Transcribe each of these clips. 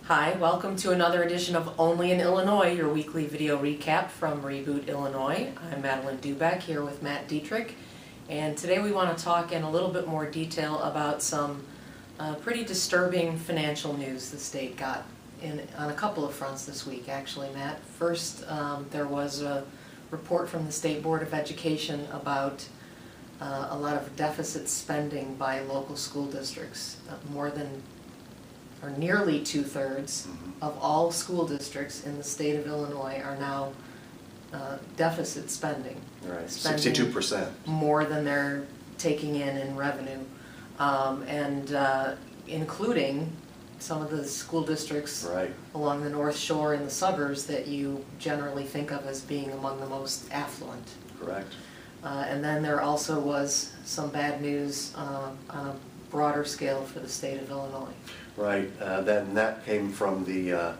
Hi, welcome to another edition of Only in Illinois, your weekly video recap from Reboot, Illinois. I'm Madeleine Doubek here with Dietrich, and today we want to talk in a little bit more detail about some pretty disturbing financial news the state got on a couple of fronts this week, actually, Matt. First, there was a report from the State Board of Education about a lot of deficit spending by local school districts. Nearly two-thirds of all school districts in the state of Illinois are now deficit spending. Right, 62%. More than they're taking in revenue, including some of the school districts along the North Shore and the suburbs that you generally think of as being among the most affluent. Correct. And then there also was some bad news on a broader scale for the state of Illinois. Right, then that came from the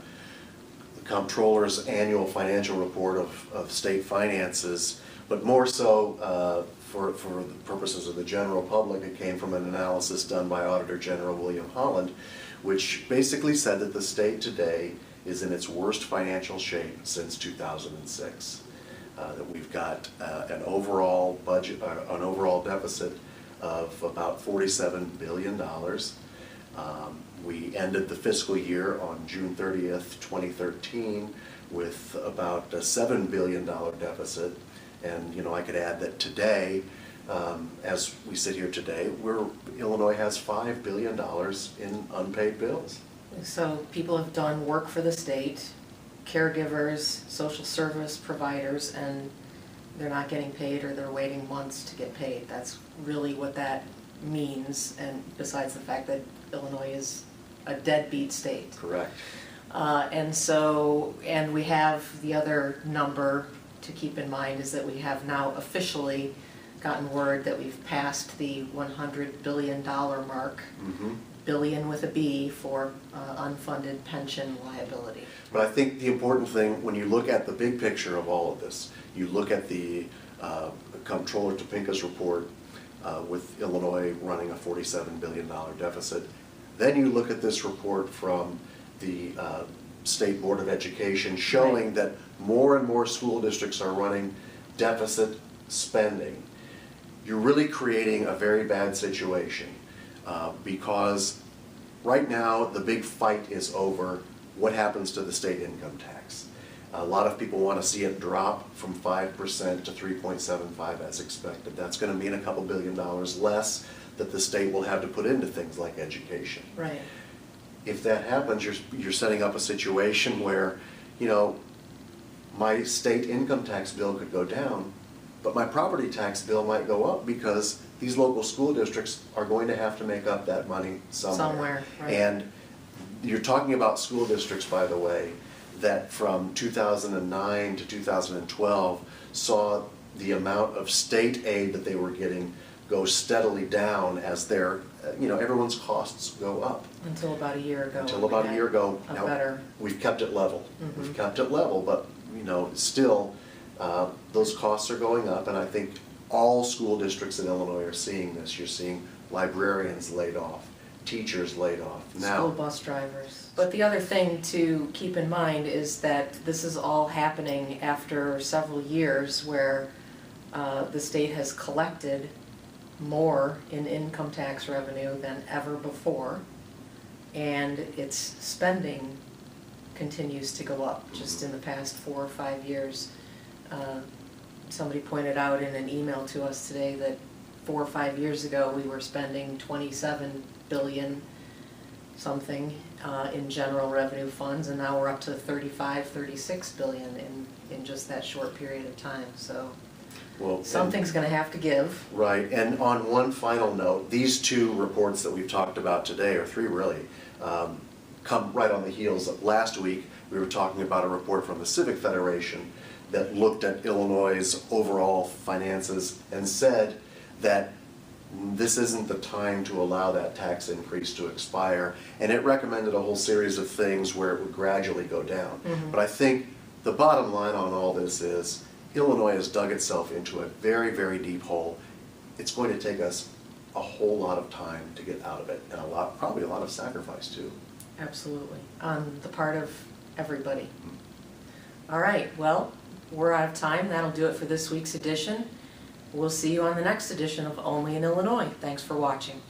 Comptroller's annual financial report of state finances, but more so for the purposes of the general public, it came from an analysis done by Auditor General William Holland, which basically said that the state today is in its worst financial shape since 2006. That we've got an overall budget, an overall deficit of about $47 billion. We ended the fiscal year on June 30th, 2013 with about a $7 billion deficit. And I could add that today, as we sit here today, Illinois has $5 billion in unpaid bills. So people have done work for the state, caregivers, social service providers, and they're not getting paid, or they're waiting months to get paid. That's really what that means, and besides the fact that Illinois is a deadbeat state. Correct. And we have the other number to keep in mind is that we have now officially gotten word that we've passed the $100 billion mark, billion with a B, for unfunded pension liability. But I think the important thing, when you look at the big picture of all of this, you look at the Comptroller Topinka's report with Illinois running a $47 billion deficit. Then you look at this report from the State Board of Education showing that more and more school districts are running deficit spending. You're really creating a very bad situation because right now the big fight is over what happens to the state income tax. A lot of people want to see it drop from 5% to 3.75 as expected. That's going to mean a couple $2 billion less that the state will have to put into things like education. Right. If that happens, you're setting up a situation where, my state income tax bill could go down, but my property tax bill might go up because these local school districts are going to have to make up that money somewhere. Right. And you're talking about school districts, by the way, that from 2009 to 2012 saw the amount of state aid that they were getting go steadily down as their, everyone's costs go up. Until about a year ago. Until about a year ago. Now, we've kept it level. We've kept it level, but still those costs are going up, and I think all school districts in Illinois are seeing this. You're seeing librarians laid off, teachers laid off. Now, school bus drivers. But the other thing to keep in mind is that this is all happening after several years where the state has collected more in income tax revenue than ever before, and its spending continues to go up just in the past 4 or 5 years. Somebody pointed out in an email to us today that 4 or 5 years ago we were spending $27 billion something in general revenue funds, and now we're up to $35–36 billion in just that short period of time. So something's going to have to give. Right, and on one final note, these two reports that we've talked about today, or three really, come right on the heels of last week. We were talking about a report from the Civic Federation that looked at Illinois' overall finances and said that this isn't the time to allow that tax increase to expire, and it recommended a whole series of things where it would gradually go down. But I think the bottom line on all this is Illinois has dug itself into a very, very deep hole. It's going to take us a whole lot of time to get out of it, and probably a lot of sacrifice too. Absolutely, on the part of everybody. All right, well, we're out of time. That'll do it for this week's edition. We'll see you on the next edition of Only in Illinois. Thanks for watching.